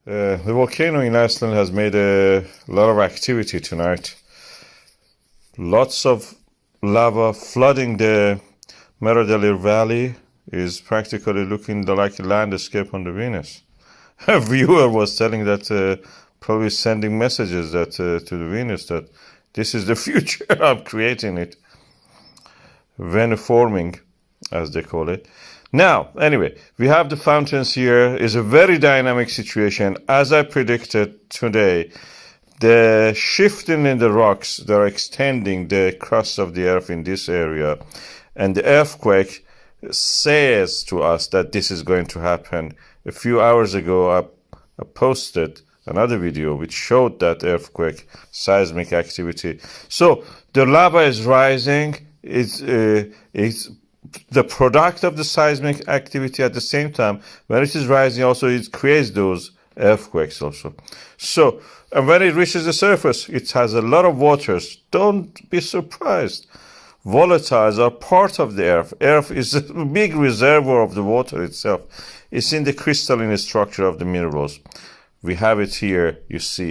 The volcano in Iceland has made a lot of activity tonight. Lots of lava flooding the Meradalir Valley is practically looking like a landscape on the Venus. A viewer was telling that, probably sending messages that to the Venus that this is the future. I'm creating it. Veniforming, as they call it. Now, anyway, we have the fountains here. It's a very dynamic situation. As I predicted today, the shifting in the rocks, they're extending the crust of the earth in this area. And the earthquake says to us that this is going to happen. A few hours ago, I posted another video which showed that earthquake seismic activity. So the lava is rising. It's the product of the seismic activity. At the same time, when it is rising, also it creates those earthquakes also. So, and when it reaches the surface, it has a lot of waters. Don't be surprised. Volatiles are part of the earth. Earth is a big reservoir of the water itself. It's in the crystalline structure of the minerals. We have it here, you see.